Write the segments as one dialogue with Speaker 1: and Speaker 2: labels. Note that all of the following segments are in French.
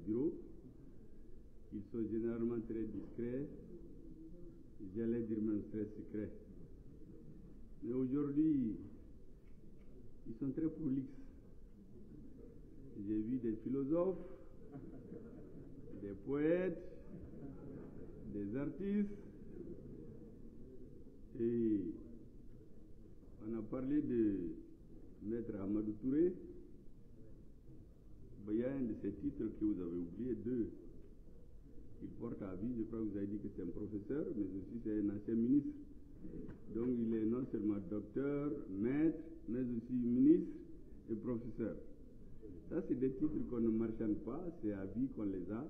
Speaker 1: bureau. Ils sont généralement très discrets, j'allais dire même très secrets. Mais aujourd'hui, ils sont très prolixes. J'ai vu des philosophes, des poètes, des artistes, et on a parlé de Maître Amadou Touré. Il y a un de ces titres que vous avez oublié, deux. Il porte à vie, je crois que vous avez dit que c'est un professeur, mais aussi c'est un ancien ministre. Donc il est non seulement docteur, maître, mais aussi ministre et professeur. Ça, c'est des titres qu'on ne marchande pas, c'est à vie qu'on les a,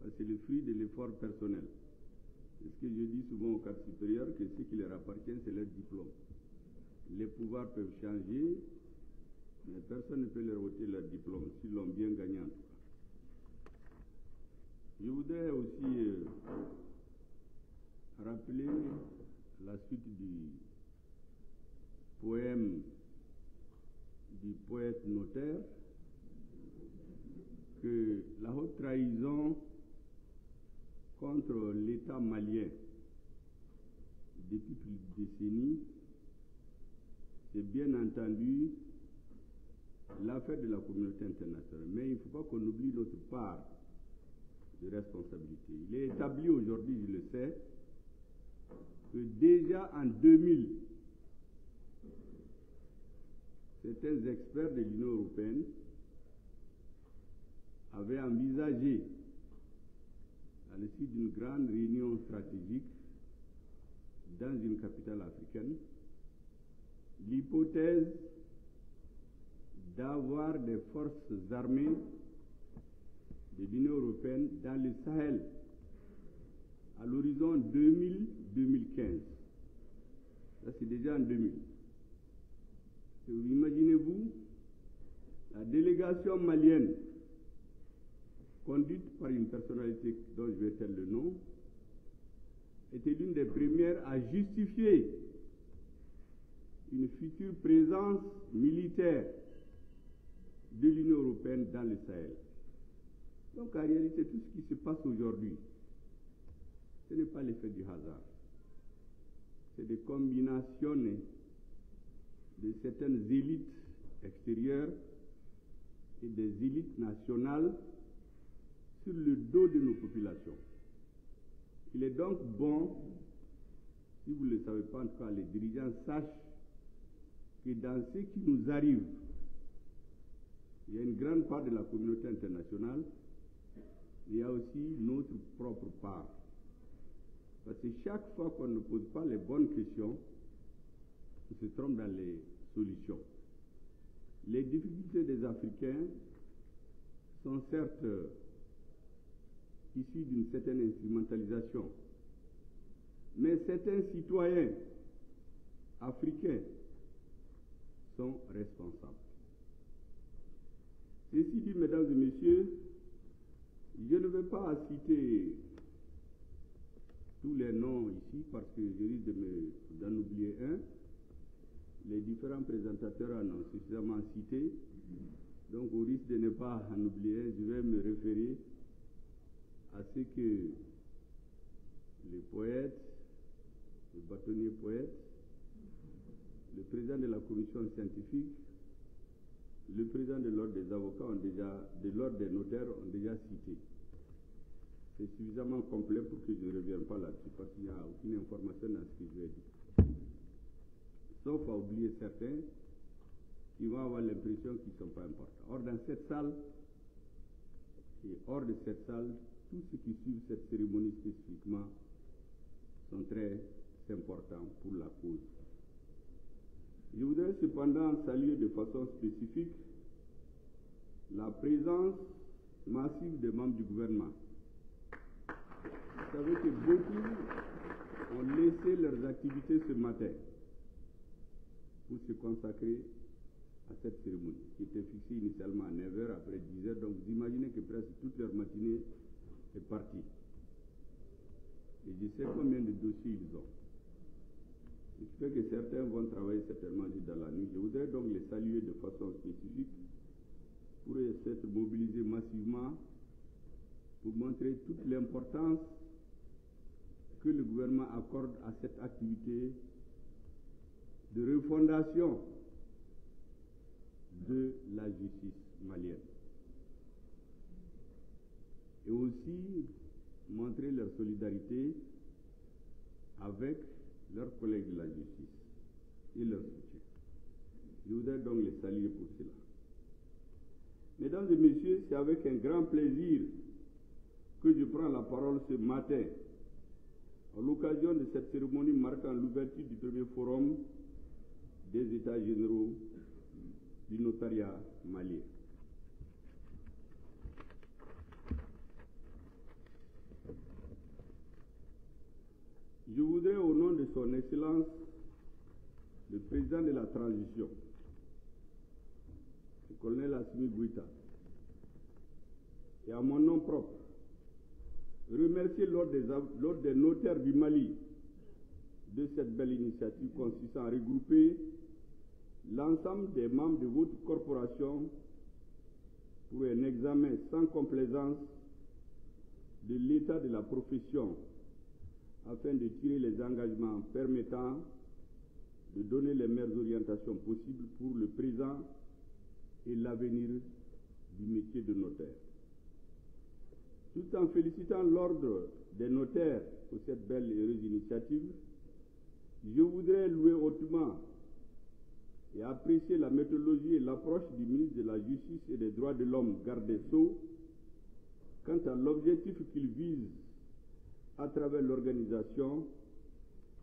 Speaker 1: parce que c'est le fruit de l'effort personnel. C'est ce que je dis souvent au cadre supérieur, que ce qui leur appartient, c'est leur diplôme. Les pouvoirs peuvent changer, mais personne ne peut leur ôter leur diplôme, s'ils l'ont bien gagné en tout cas. Je voudrais aussi rappeler la suite du poème du poète notaire, que la haute trahison contre l'État malien depuis plus de décennies, c'est bien entendu l'affaire de la communauté internationale. Mais il ne faut pas qu'on oublie notre part de responsabilité. Il est établi aujourd'hui, je le sais, que déjà en 2000, certains experts de l'Union européenne avaient envisagé, à l'issue d'une grande réunion stratégique dans une capitale africaine, l'hypothèse d'avoir des forces armées de l'Union européenne dans le Sahel à l'horizon 2000-2015. Ça, c'est déjà en 2000. Imaginez-vous la délégation malienne, conduite par une personnalité dont je vais taire le nom, était l'une des premières à justifier une future présence militaire de l'Union européenne dans le Sahel. Donc en réalité, tout ce qui se passe aujourd'hui, ce n'est pas l'effet du hasard. C'est des combinations de certaines élites extérieures et des élites nationales sur le dos de nos populations. Il est donc bon, si vous ne le savez pas, en tout cas les dirigeants sachent que dans ce qui nous arrive, il y a une grande part de la communauté internationale, il y a aussi notre propre part. Parce que chaque fois qu'on ne pose pas les bonnes questions, on se trompe dans les solutions. Les difficultés des Africains sont certes issues d'une certaine instrumentalisation, mais certains citoyens africains sont responsables. Ceci dit, mesdames et messieurs, je ne vais pas citer tous les noms ici parce que je risque d'en oublier un. Les différents présentateurs en ont suffisamment cité. Donc, au risque de ne pas en oublier un, je vais me référer à ce que les poètes, les bâtonniers poètes, le président de la commission scientifique, le président de l'ordre des avocats de l'ordre des notaires ont déjà cité. C'est suffisamment complet pour que je ne revienne pas là-dessus parce qu'il n'y a aucune information dans ce que je vais dire. Sauf à oublier certains qui vont avoir l'impression qu'ils ne sont pas importants. Or, dans cette salle et hors de cette salle, tous ceux qui suivent cette cérémonie spécifiquement sont très importants pour la cause. Je voudrais cependant saluer de façon spécifique la présence massive des membres du gouvernement. Vous savez que beaucoup ont laissé leurs activités ce matin pour se consacrer à cette cérémonie, qui était fixée initialement à 9h, après 10h, donc vous imaginez que presque toute leur matinée est partie. Et je sais combien de dossiers ils ont. Ce qui fait que certains vont travailler certainement dans la nuit. Je voudrais donc les saluer de façon spécifique pour s'être mobilisés massivement pour montrer toute l'importance que le gouvernement accorde à cette activité de refondation de la justice malienne. Et aussi montrer leur solidarité avec leurs collègues de la justice et leur soutien. Je voudrais donc les saluer pour cela. Mesdames et messieurs, c'est avec un grand plaisir que je prends la parole ce matin à l'occasion de cette cérémonie marquant l'ouverture du premier forum des États généraux du notariat malien. Je voudrais, au nom de son Excellence, le président de la transition, le colonel Assimi Goïta, et à mon nom propre, remercier l'ordre des notaires du Mali de cette belle initiative consistant à regrouper l'ensemble des membres de votre corporation pour un examen sans complaisance de l'état de la profession afin de tirer les engagements permettant de donner les meilleures orientations possibles pour le présent et l'avenir du métier de notaire. Tout en félicitant l'ordre des notaires pour cette belle et heureuse initiative, je voudrais louer hautement et apprécier la méthodologie et l'approche du ministre de la Justice et des Droits de l'Homme, garde des Sceaux, quant à l'objectif qu'il vise à travers l'organisation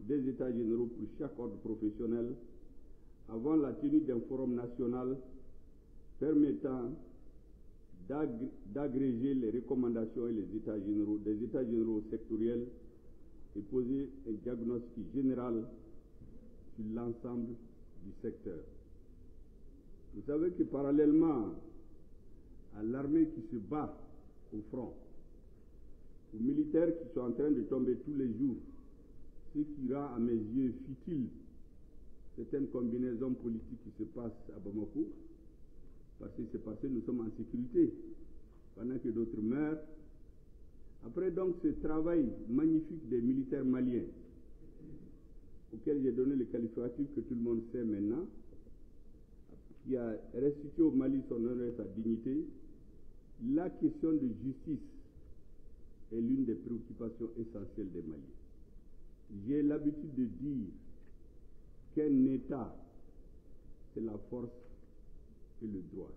Speaker 1: des États généraux pour chaque ordre professionnel avant la tenue d'un forum national permettant d'agréger les recommandations et les États généraux, des États généraux sectoriels et poser un diagnostic général sur l'ensemble du secteur. Vous savez que parallèlement à l'armée qui se bat au front, aux militaires qui sont en train de tomber tous les jours, ce qui rend à mes yeux futile certaines combinaisons politiques qui se passent à Bamako, parce que c'est parce que nous sommes en sécurité, pendant que d'autres meurent. Après donc ce travail magnifique des militaires maliens, auquel j'ai donné le qualificatif que tout le monde sait maintenant, qui a restitué au Mali son honneur et sa dignité, la question de justice est l'une des préoccupations essentielles des Maliens. J'ai l'habitude de dire qu'un État, c'est la force et le droit.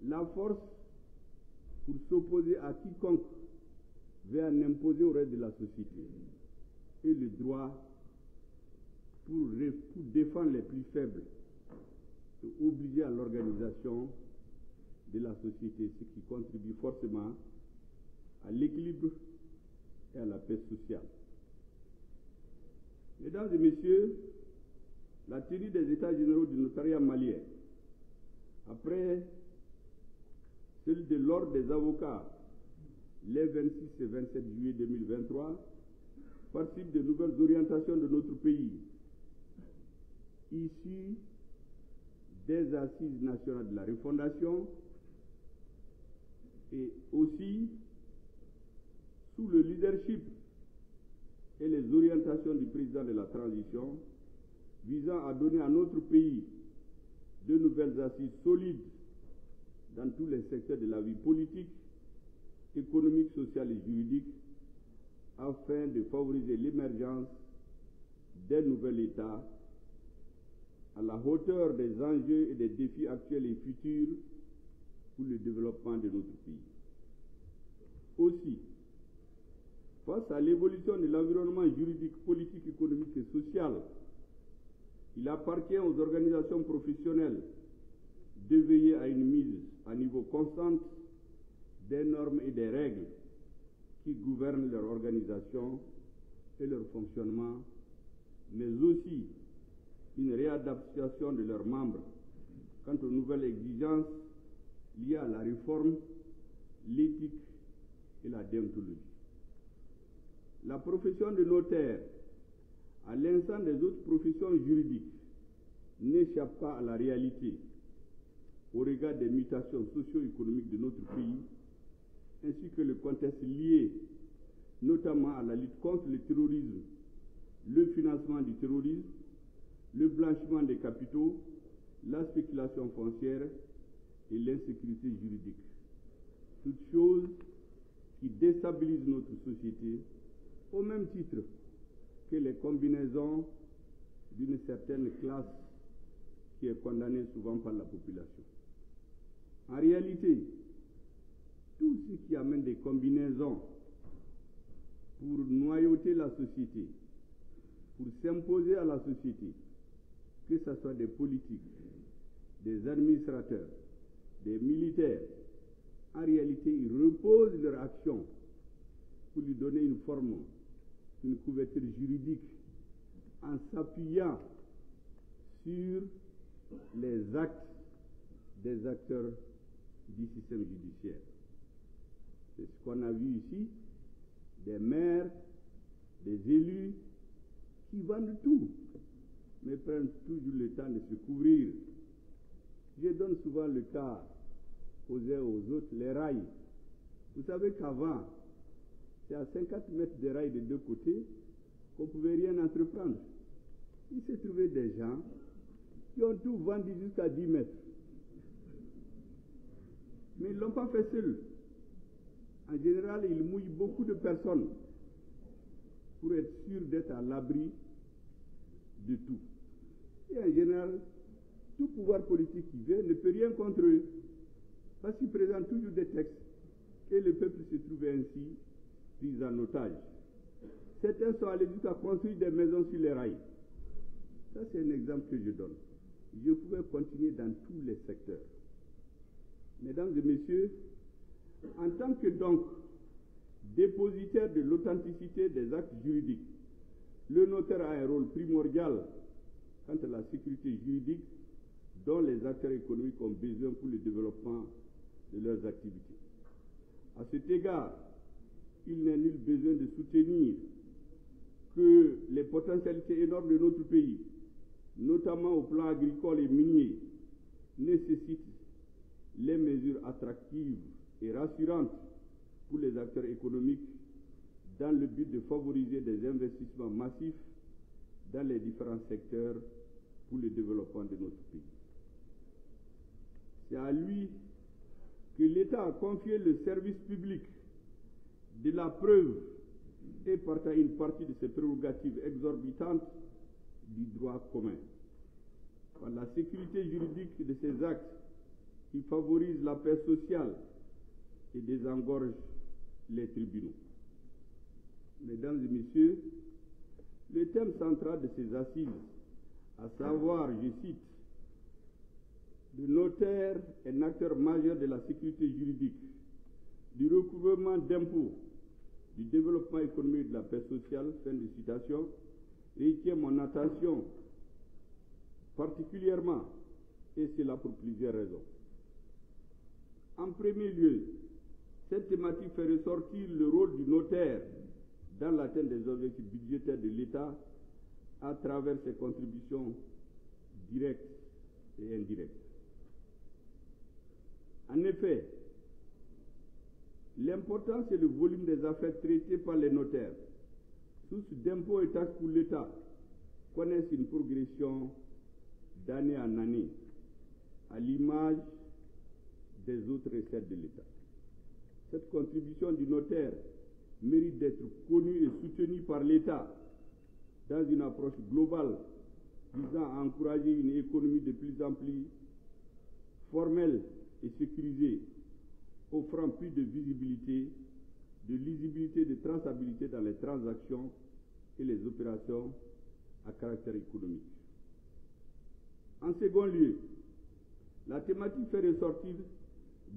Speaker 1: La force pour s'opposer à quiconque veut en imposer au reste de la société, et le droit pour défendre les plus faibles et obliger à l'organisation de la société, ce qui contribue forcément à l'équilibre et à la paix sociale. Mesdames et messieurs, la tenue des États généraux du notariat malien, après celle de l'ordre des avocats les 26 et 27 juillet 2023, participe de nouvelles orientations de notre pays, issues des assises nationales de la refondation et aussi sous le leadership et les orientations du président de la transition visant à donner à notre pays de nouvelles assises solides dans tous les secteurs de la vie politique, économique, sociale et juridique afin de favoriser l'émergence d'un nouvel État à la hauteur des enjeux et des défis actuels et futurs pour le développement de notre pays. Aussi, face à l'évolution de l'environnement juridique, politique, économique et social, il appartient aux organisations professionnelles de veiller à une mise à niveau constant des normes et des règles qui gouvernent leur organisation et leur fonctionnement, mais aussi une réadaptation de leurs membres quant aux nouvelles exigences liées à la réforme, l'éthique et la déontologie. La profession de notaire, à l'instar des autres professions juridiques, n'échappe pas à la réalité au regard des mutations socio-économiques de notre pays, ainsi que le contexte lié notamment à la lutte contre le terrorisme, le financement du terrorisme, le blanchiment des capitaux, la spéculation foncière et l'insécurité juridique. Toutes choses qui déstabilisent notre société au même titre que les combinaisons d'une certaine classe qui est condamnée souvent par la population. En réalité, tout ce qui amène des combinaisons pour noyauter la société, pour s'imposer à la société, que ce soit des politiques, des administrateurs, des militaires, en réalité, ils reposent leur action pour lui donner une forme, une couverture juridique, en s'appuyant sur les actes des acteurs du système judiciaire. C'est ce qu'on a vu ici, des maires, des élus qui vendent tout, mais prennent toujours le temps de se couvrir. Je donne souvent le cas aux uns aux autres, les rails. Vous savez qu'avant, c'est à 50 mètres de rails de deux côtés qu'on ne pouvait rien entreprendre. Il s'est trouvé des gens qui ont tout vendu jusqu'à 10 mètres. Mais ils ne l'ont pas fait seuls. En général, ils mouillent beaucoup de personnes pour être sûr d'être à l'abri de tout. Et en général, tout pouvoir politique qui vient ne peut rien contre eux, parce qu'ils présentent toujours des textes et le peuple se trouve ainsi pris en otage. Certains sont allés jusqu'à construire des maisons sur les rails. Ça, c'est un exemple que je donne. Je pouvais continuer dans tous les secteurs. Mesdames et messieurs, en tant que donc dépositaire de l'authenticité des actes juridiques, le notaire a un rôle primordial quant à la sécurité juridique dont les acteurs économiques ont besoin pour le développement de leurs activités. À cet égard, il n'est nul besoin de soutenir que les potentialités énormes de notre pays, notamment au plan agricole et minier, nécessitent les mesures attractives et rassurantes pour les acteurs économiques dans le but de favoriser des investissements massifs dans les différents secteurs pour le développement de notre pays. C'est à lui que l'État a confié le service public de la preuve et partage une partie de ses prérogatives exorbitantes du droit commun. Par la sécurité juridique de ces actes qui favorisent la paix sociale et désengorgent les tribunaux. Mesdames et messieurs, le thème central de ces assises, à savoir, je cite, le notaire est un acteur majeur de la sécurité juridique, du recouvrement d'impôts, du développement économique et de la paix sociale, fin de citation, retient mon attention particulièrement, et c'est là pour plusieurs raisons. En premier lieu, cette thématique fait ressortir le rôle du notaire dans l'atteinte des objectifs budgétaires de l'État à travers ses contributions directes et indirectes. En effet, l'important c'est le volume des affaires traitées par les notaires. Sources d'impôts et taxes pour l'État connaissent une progression d'année en année, à l'image des autres recettes de l'État. Cette contribution du notaire mérite d'être connue et soutenue par l'État dans une approche globale visant à encourager une économie de plus en plus formelle et sécurisée, offrant plus de visibilité, de lisibilité, de traçabilité dans les transactions et les opérations à caractère économique. En second lieu, la thématique fait ressortir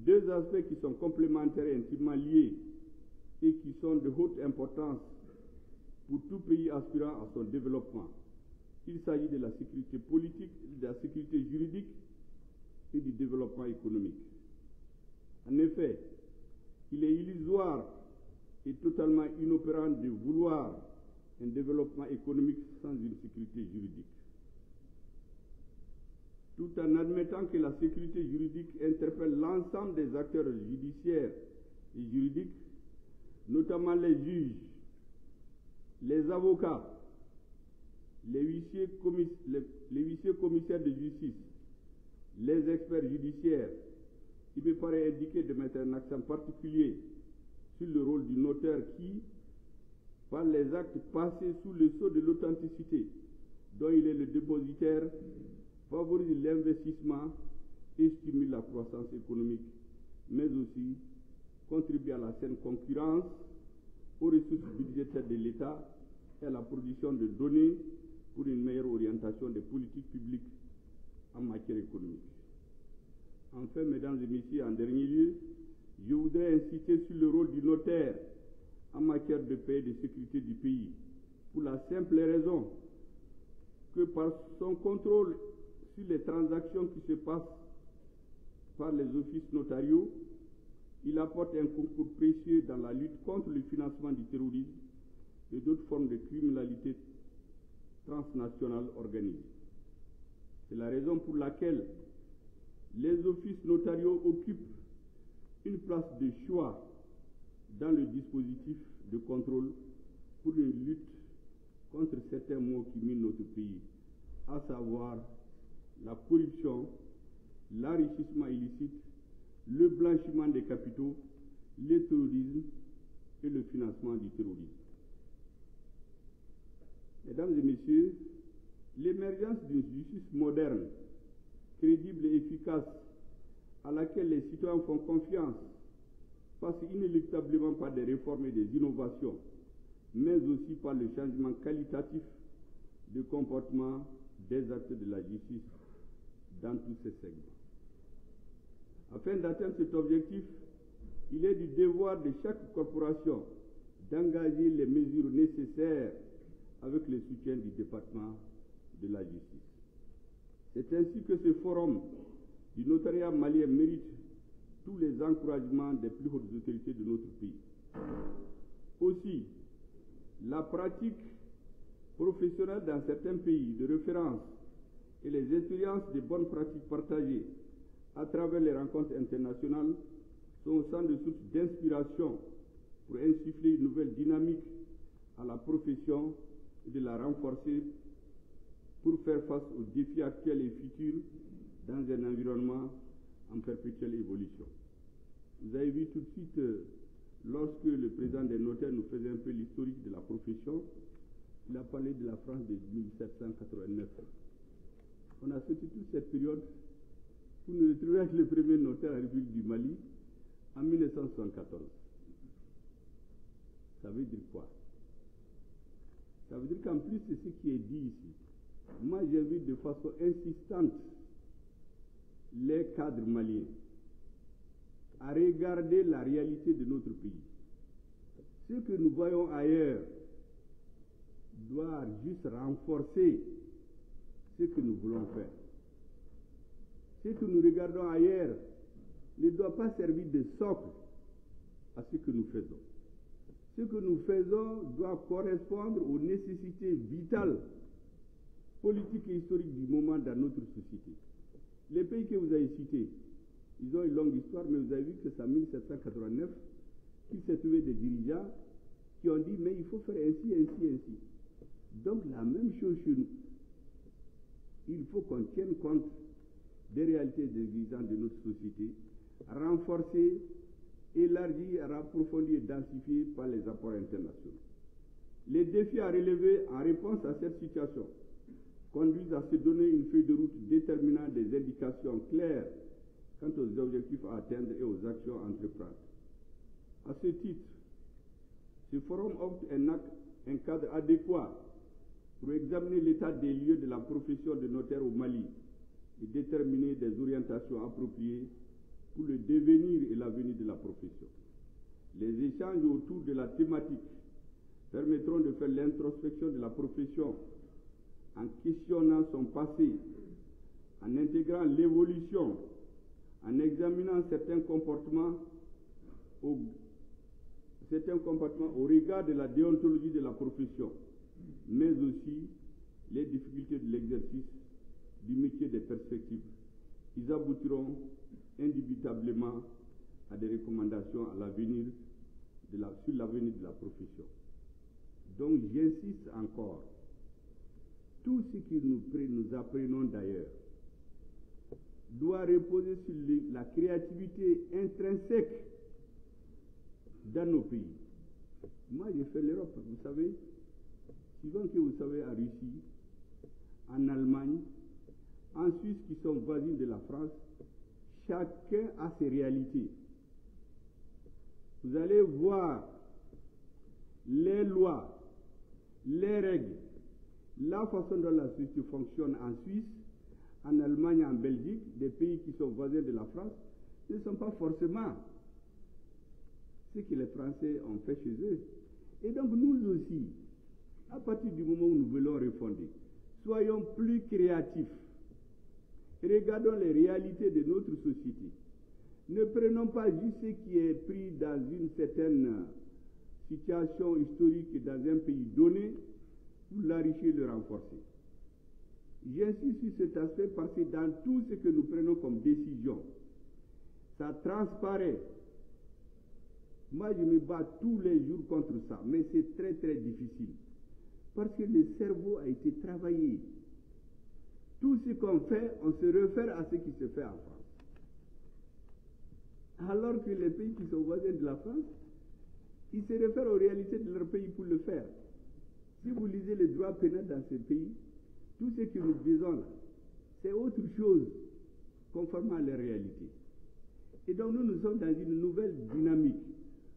Speaker 1: deux aspects qui sont complémentaires et intimement liés et qui sont de haute importance pour tout pays aspirant à son développement. Il s'agit de la sécurité politique, de la sécurité juridique et du développement économique. En effet, il est illusoire et totalement inopérant de vouloir un développement économique sans une sécurité juridique. Tout en admettant que la sécurité juridique interpelle l'ensemble des acteurs judiciaires et juridiques, notamment les juges, les avocats, les huissiers commissaires de justice, les experts judiciaires, il me paraît indiqué de mettre un accent particulier sur le rôle du notaire qui, par les actes passés sous le sceau de l'authenticité dont il est le dépositaire, favorise l'investissement et stimule la croissance économique, mais aussi contribue à la saine concurrence, aux ressources budgétaires de l'État et à la production de données pour une meilleure orientation des politiques publiques en matière économique. Enfin, mesdames et messieurs, en dernier lieu, je voudrais insister sur le rôle du notaire en matière de paix et de sécurité du pays, pour la simple raison que par son contrôle sur les transactions qui se passent par les offices notariaux, il apporte un concours précieux dans la lutte contre le financement du terrorisme et d'autres formes de criminalité transnationale organisée. C'est la raison pour laquelle les offices notariaux occupent une place de choix dans le dispositif de contrôle pour une lutte contre certains maux qui minent notre pays, à savoir la corruption, l'enrichissement illicite, le blanchiment des capitaux, le terrorisme et le financement du terrorisme. Mesdames et messieurs, l'émergence d'une justice moderne, crédible et efficace, à laquelle les citoyens font confiance, passe inéluctablement par des réformes et des innovations, mais aussi par le changement qualitatif de comportement des acteurs de la justice dans tous ces segments. Afin d'atteindre cet objectif, il est du devoir de chaque corporation d'engager les mesures nécessaires avec le soutien du département de la justice. C'est ainsi que ce forum du notariat malien mérite tous les encouragements des plus hautes autorités de notre pays. Aussi, la pratique professionnelle dans certains pays de référence et les expériences de bonnes pratiques partagées à travers les rencontres internationales sont autant de sources d'inspiration pour insuffler une nouvelle dynamique à la profession et de la renforcer pour faire face aux défis actuels et futurs dans un environnement en perpétuelle évolution. Vous avez vu tout de suite, lorsque le président des notaires nous faisait un peu l'historique de la profession, il a parlé de la France de 1789. On a sorti toute cette période pour nous retrouver avec le premier notaire à la République du Mali en 1974. Ça veut dire quoi? Ça veut dire qu'en plus de ce qui est dit ici, moi j'invite de façon insistante les cadres maliens à regarder la réalité de notre pays. Ce que nous voyons ailleurs doit juste renforcer ce que nous voulons faire. Ce que nous regardons ailleurs ne doit pas servir de socle à ce que nous faisons. Ce que nous faisons doit correspondre aux nécessités vitales, politiques et historiques du moment dans notre société. Les pays que vous avez cités, ils ont une longue histoire, mais vous avez vu que c'est en 1789 qu'il s'est trouvé des dirigeants qui ont dit mais il faut faire ainsi, ainsi, ainsi. Donc la même chose chez nous. Il faut qu'on tienne compte des réalités existantes de notre société, renforcées, élargies, approfondies et densifiées par les apports internationaux. Les défis à relever en réponse à cette situation conduisent à se donner une feuille de route déterminant des indications claires quant aux objectifs à atteindre et aux actions à entreprendre. À ce titre, ce forum offre un cadre adéquat pour examiner l'état des lieux de la profession de notaire au Mali et déterminer des orientations appropriées pour le devenir et l'avenir de la profession. Les échanges autour de la thématique permettront de faire l'introspection de la profession en questionnant son passé, en intégrant l'évolution, en examinant certains comportements au regard de la déontologie de la profession, mais aussi les difficultés de l'exercice du métier des perspectives. Ils aboutiront indubitablement à des recommandations à l'avenir sur l'avenir de la profession. Donc j'insiste encore, tout ce que nous apprenons d'ailleurs doit reposer sur la créativité intrinsèque dans nos pays. Moi j'ai fait l'Europe, vous savez, suivant que vous savez en Russie, en Allemagne, en Suisse qui sont voisines de la France, chacun a ses réalités. Vous allez voir les lois, les règles, la façon dont la société fonctionne en Suisse, en Allemagne, en Belgique, des pays qui sont voisins de la France, ne sont pas forcément ce que les Français ont fait chez eux. Et donc nous aussi, à partir du moment où nous voulons refonder, soyons plus créatifs. Regardons les réalités de notre société. Ne prenons pas juste ce qui est pris dans une certaine situation historique dans un pays donné pour l'enrichir et le renforcer. J'insiste sur cet aspect parce que dans tout ce que nous prenons comme décision, ça transparaît. Moi, je me bats tous les jours contre ça, mais c'est très très difficile. Parce que le cerveau a été travaillé. Tout ce qu'on fait, on se réfère à ce qui se fait en France. Alors que les pays qui sont voisins de la France, ils se réfèrent aux réalités de leur pays pour le faire. Si vous lisez le droit pénal dans ces pays, tout ce que nous disons là, c'est autre chose, conformément à la réalité. Et donc nous sommes dans une nouvelle dynamique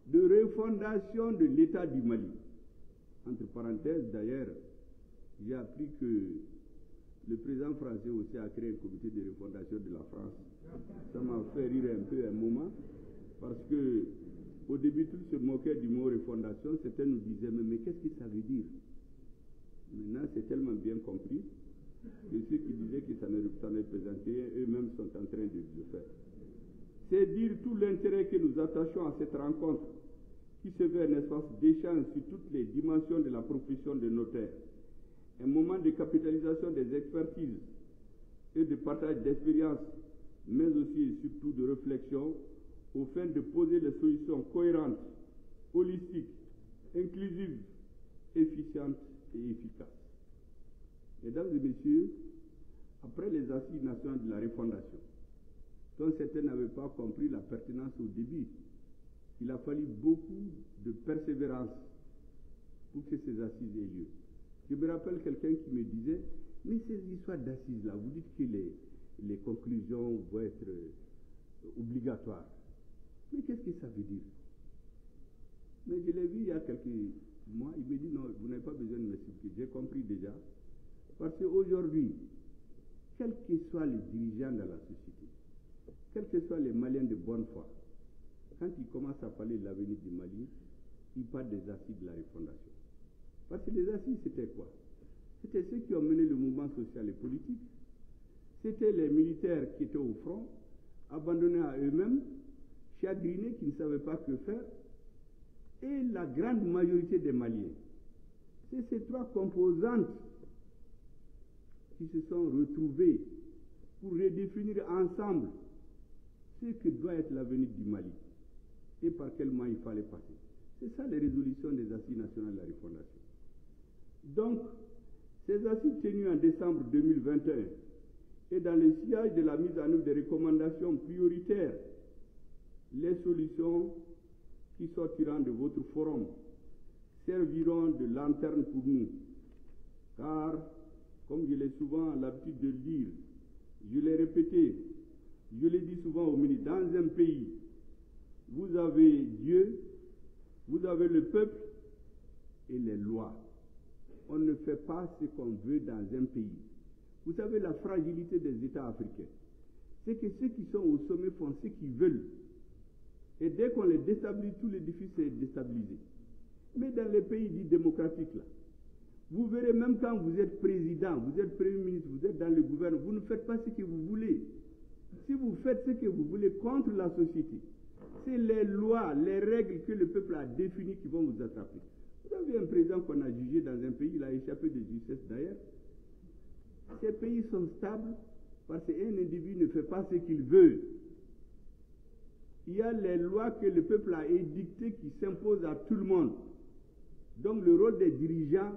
Speaker 1: de refondation de l'État du Mali. Entre parenthèses, d'ailleurs, j'ai appris que le président français aussi a créé un comité de refondation de la France. Ça m'a fait rire un peu un moment, parce que au début, tout se moquait du mot refondation. Certains nous disaient, mais qu'est-ce que ça veut dire? Maintenant, c'est tellement bien compris que ceux qui disaient que ça ne représentait rien, eux-mêmes sont en train de le faire. C'est dire tout l'intérêt que nous attachons à cette rencontre, qui se veut un espace d'échange sur toutes les dimensions de la profession de notaire. Un moment de capitalisation des expertises et de partage d'expériences, mais aussi et surtout de réflexion, au fin de poser les solutions cohérentes, holistiques, inclusives, efficientes et efficaces. Mesdames et messieurs, après les assises nationales de la refondation, dont certains n'avaient pas compris la pertinence au début, il a fallu beaucoup de persévérance pour que ces assises aient lieu. Je me rappelle quelqu'un qui me disait, mais ces histoires d'assises-là, vous dites que les conclusions vont être obligatoires. Mais qu'est-ce que ça veut dire? Mais je l'ai vu il y a quelques mois, il me dit, non, vous n'avez pas besoin de m'expliquer, j'ai compris déjà. Parce qu'aujourd'hui, quels que soient les dirigeants de la société, quels que soient les Maliens de bonne foi, quand ils commencent à parler de l'avenir du Mali, ils parlent des assises de la refondation. Parce que les assises, c'était quoi? C'était ceux qui ont mené le mouvement social et politique. C'était les militaires qui étaient au front, abandonnés à eux-mêmes, chagrinés, qui ne savaient pas que faire, et la grande majorité des Maliens. C'est ces trois composantes qui se sont retrouvées pour redéfinir ensemble ce que doit être l'avenir du Mali et par quel moyen il fallait passer. C'est ça les résolutions des assises nationales de la refondation. Donc, ces assises tenues en décembre 2021 et dans le sillage de la mise en œuvre des recommandations prioritaires, les solutions qui sortiront de votre forum serviront de lanterne pour nous. Car, comme je l'ai souvent l'habitude de le dire, je l'ai répété, je l'ai dit souvent au ministre, dans un pays, vous avez Dieu, vous avez le peuple et les lois. On ne fait pas ce qu'on veut dans un pays. Vous savez la fragilité des États africains. C'est que ceux qui sont au sommet font ce qu'ils veulent. Et dès qu'on les déstabilise, tout l'édifice est déstabilisé. Mais dans les pays dits démocratiques, là, vous verrez même quand vous êtes président, vous êtes premier ministre, vous êtes dans le gouvernement, vous ne faites pas ce que vous voulez. Si vous faites ce que vous voulez contre la société, c'est les lois, les règles que le peuple a définies qui vont vous attraper. Vous avez un président qu'on a jugé dans un pays, il a échappé de justice d'ailleurs. Ces pays sont stables parce qu'un individu ne fait pas ce qu'il veut. il y a les lois que le peuple a édictées qui s'imposent à tout le monde. Donc le rôle des dirigeants,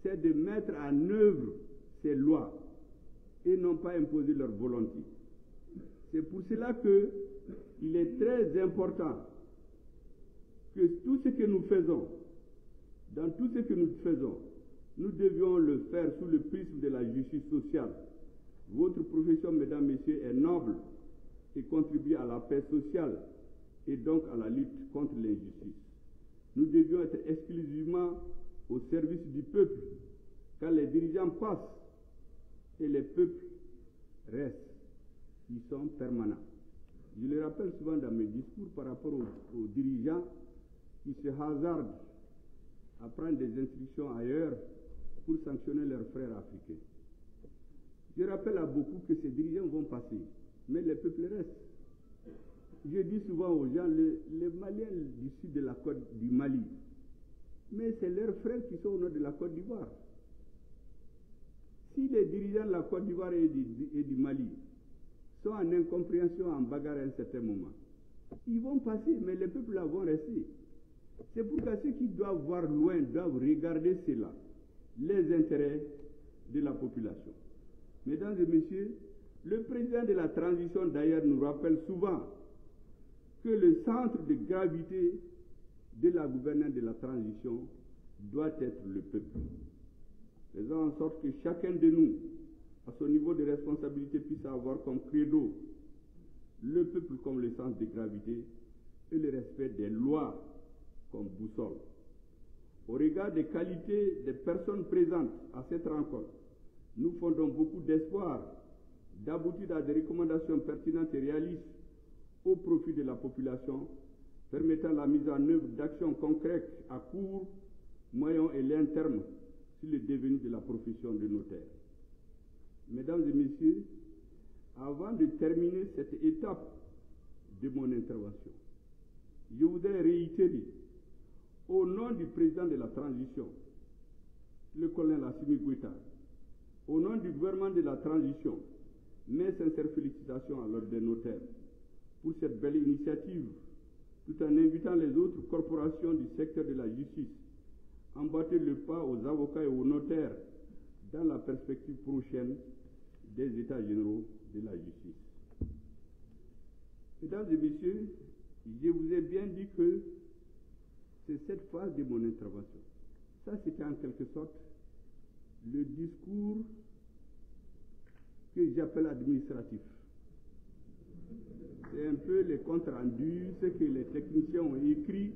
Speaker 1: c'est de mettre en œuvre ces lois et non pas imposer leur volonté. C'est pour cela qu'il est très important que tout ce que nous faisons, dans tout ce que nous faisons, nous devions le faire sous le prisme de la justice sociale. Votre profession, mesdames, messieurs, est noble et contribue à la paix sociale et donc à la lutte contre l'injustice. Nous devions être exclusivement au service du peuple, car les dirigeants passent et les peuples restent. Ils sont permanents. Je le rappelle souvent dans mes discours par rapport aux dirigeants qui se hasardent à prendre des instructions ailleurs pour sanctionner leurs frères africains. Je rappelle à beaucoup que ces dirigeants vont passer, mais les peuples restent. Je dis souvent aux gens, les Maliens du sud de la côte du Mali, mais c'est leurs frères qui sont au nord de la Côte d'Ivoire. Si les dirigeants de la Côte d'Ivoire et du Mali sont en incompréhension, en bagarre à un certain moment, ils vont passer, mais les peuples là vont rester. C'est pourquoi ceux qui doivent voir loin doivent regarder cela, les intérêts de la population. Mesdames et messieurs, le président de la transition d'ailleurs nous rappelle souvent que le centre de gravité de la gouvernance de la transition doit être le peuple. Faisons en sorte que chacun de nous, à son niveau de responsabilité, puisse avoir comme credo le peuple comme le centre de gravité et le respect des lois comme boussole. Au regard des qualités des personnes présentes à cette rencontre, nous fondons beaucoup d'espoir d'aboutir à des recommandations pertinentes et réalistes au profit de la population, permettant la mise en œuvre d'actions concrètes à court, moyen et long terme sur le devenir de la profession de notaire. Mesdames et messieurs, avant de terminer cette étape de mon intervention, je voudrais réitérer, au nom du président de la transition, le colonel Assimi Goïta, au nom du gouvernement de la transition, mes sincères félicitations à l'ordre des notaires pour cette belle initiative, tout en invitant les autres corporations du secteur de la justice à emboîter le pas aux avocats et aux notaires dans la perspective prochaine des États généraux de la justice. Mesdames et messieurs, je vous ai bien dit que c'est cette phase de mon intervention. Ça, c'était en quelque sorte le discours que j'appelle administratif. C'est un peu les comptes rendus, ce que les techniciens ont écrit,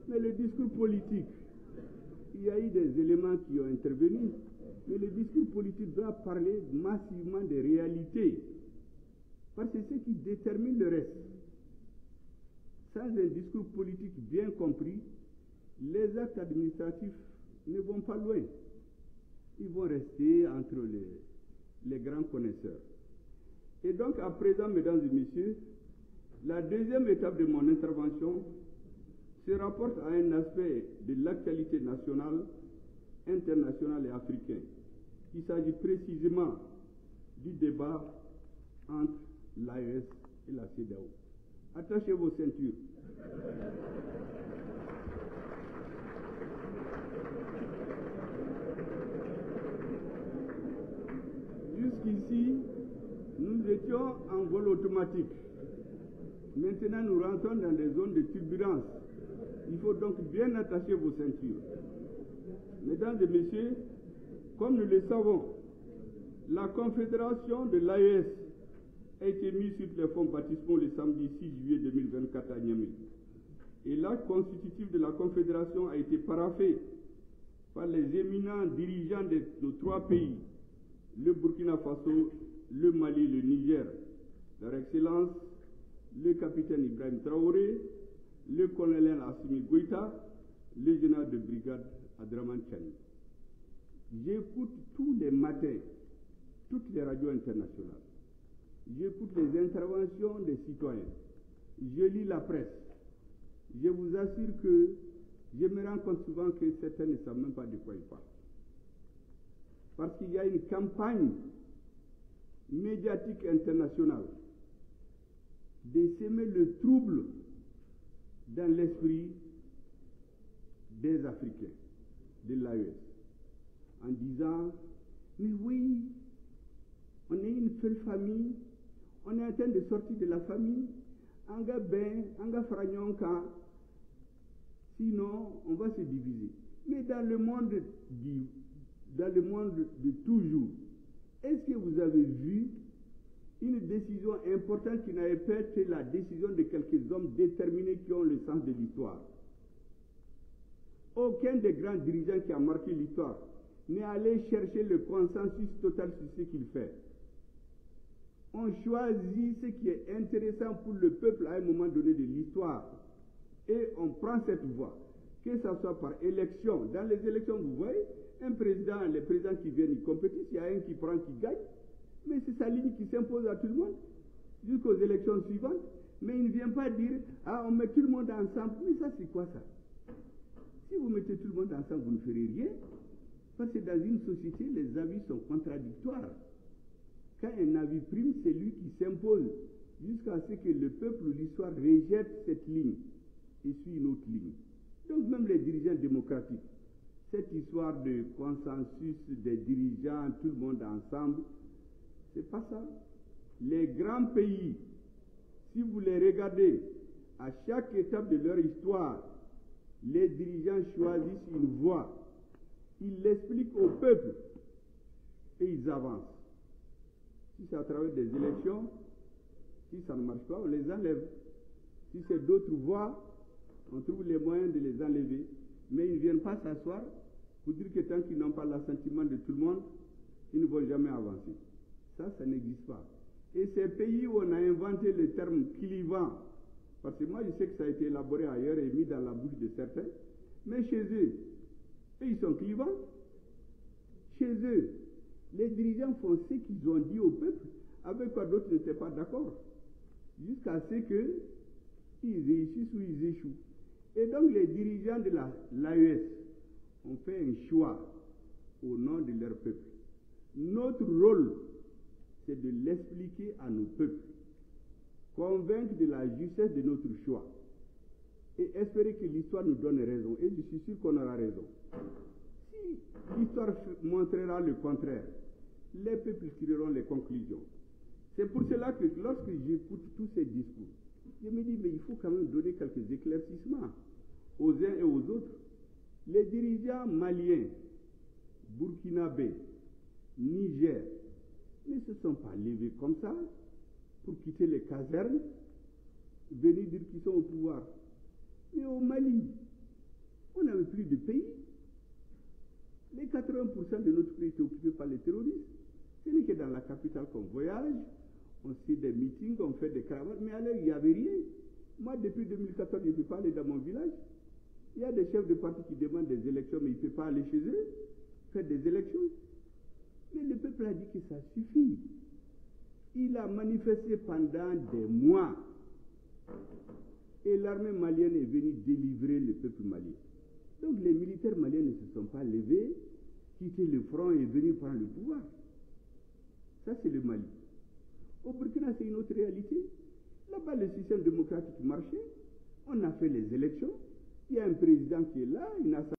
Speaker 1: mais le discours politique, il y a eu des éléments qui ont intervenu, mais le discours politique doit parler massivement des réalités, parce que c'est ce qui détermine le reste. Sans un discours politique bien compris, les actes administratifs ne vont pas loin. Ils vont rester entre les grands connaisseurs. Et donc, à présent, mesdames et messieurs, la deuxième étape de mon intervention se rapporte à un aspect de l'actualité nationale, internationale et africaine. Il s'agit précisément du débat entre l'AES et la CEDEAO. Attachez vos ceintures. Jusqu'ici, nous étions en vol automatique. Maintenant, nous rentrons dans des zones de turbulence. Il faut donc bien attacher vos ceintures. Mesdames et messieurs, comme nous le savons, la confédération de l'AES a été mise sur les fonds baptismaux le samedi 6 juillet 2024 à Niamey. Et l'acte constitutif de la confédération a été paraphé par les éminents dirigeants de nos trois pays, le Burkina Faso, le Mali et le Niger, leur Excellence, le capitaine Ibrahim Traoré, le colonel Assimi Goïta, le général de brigade Abdraman Chani. J'écoute tous les matins toutes les radios internationales. J'écoute les interventions des citoyens. Je lis la presse. Je vous assure que je me rends compte souvent que certains ne savent même pas de quoi ils parlent. Parce qu'il y a une campagne médiatique internationale de semer le trouble dans l'esprit des Africains, de l'AES, en disant, mais oui, on est une seule famille, on est en train de sortir de la famille, anga ben, anga franyonka, sinon on va se diviser. Mais dans le monde de toujours, est-ce que vous avez vu une décision importante qui n'avait pas été la décision de quelques hommes déterminés qui ont le sens de l'histoire? Aucun des grands dirigeants qui a marqué l'histoire n'est allé chercher le consensus total sur ce qu'il fait. On choisit ce qui est intéressant pour le peuple à un moment donné de l'histoire. Et on prend cette voie. Que ce soit par élection. Dans les élections, vous voyez, les présidents qui viennent, ils compétissent, il y a un qui prend, qui gagne. Mais c'est sa ligne qui s'impose à tout le monde, jusqu'aux élections suivantes. Mais il ne vient pas dire, ah, on met tout le monde ensemble. Mais ça, c'est quoi ça? Si vous mettez tout le monde ensemble, vous ne ferez rien. Parce que dans une société, les avis sont contradictoires. Quand un avis prime, c'est lui qui s'impose jusqu'à ce que le peuple ou l'histoire rejette cette ligne et suit une autre ligne. Donc même les dirigeants démocratiques, cette histoire de consensus des dirigeants, tout le monde ensemble, c'est pas ça. Les grands pays, si vous les regardez, à chaque étape de leur histoire, les dirigeants choisissent une voie. Ils l'expliquent au peuple et ils avancent. Si c'est à travers des élections, si ça ne marche pas, on les enlève. Si c'est d'autres voies, on trouve les moyens de les enlever. Mais ils ne viennent pas s'asseoir pour dire que tant qu'ils n'ont pas l'assentiment de tout le monde, ils ne vont jamais avancer. Ça n'existe pas. Et ces pays où on a inventé le terme clivant, parce que moi je sais que ça a été élaboré ailleurs et mis dans la bouche de certains, mais chez eux, ils sont clivants. Chez eux, les dirigeants font ce qu'ils ont dit au peuple, avec quoi d'autres n'étaient pas d'accord, jusqu'à ce qu'ils réussissent ou ils échouent. Et donc les dirigeants de l'AES ont fait un choix au nom de leur peuple. Notre rôle, c'est de l'expliquer à nos peuples, convaincre de la justesse de notre choix et espérer que l'histoire nous donne raison. Et je suis sûr qu'on aura raison. Si l'histoire montrera le contraire, les peuples tireront les conclusions. C'est pour cela que lorsque j'écoute tous ces discours, je me dis, mais il faut quand même donner quelques éclaircissements aux uns et aux autres. Les dirigeants maliens, burkinabés, Niger, ne se sont pas levés comme ça pour quitter les casernes, venir dire qu'ils sont au pouvoir. Mais au Mali, on n'avait plus de pays. Les 80% de notre pays étaient occupés par les terroristes. Ce n'est que dans la capitale qu'on voyage, on fait des meetings, on fait des caravanes, mais alors il n'y avait rien. Moi, depuis 2014, je ne peux pas aller dans mon village. Il y a des chefs de parti qui demandent des élections, mais il ne peut pas aller chez eux, faire des élections. Mais le peuple a dit que ça suffit. Il a manifesté pendant des mois. Et l'armée malienne est venue délivrer le peuple malien. Donc les militaires maliens ne se sont pas levés, quitté le front et venus prendre le pouvoir. Ça, c'est le Mali. Au Burkina, c'est une autre réalité. Là-bas, le système démocratique marchait. On a fait les élections. Il y a un président qui est là, une assemblée.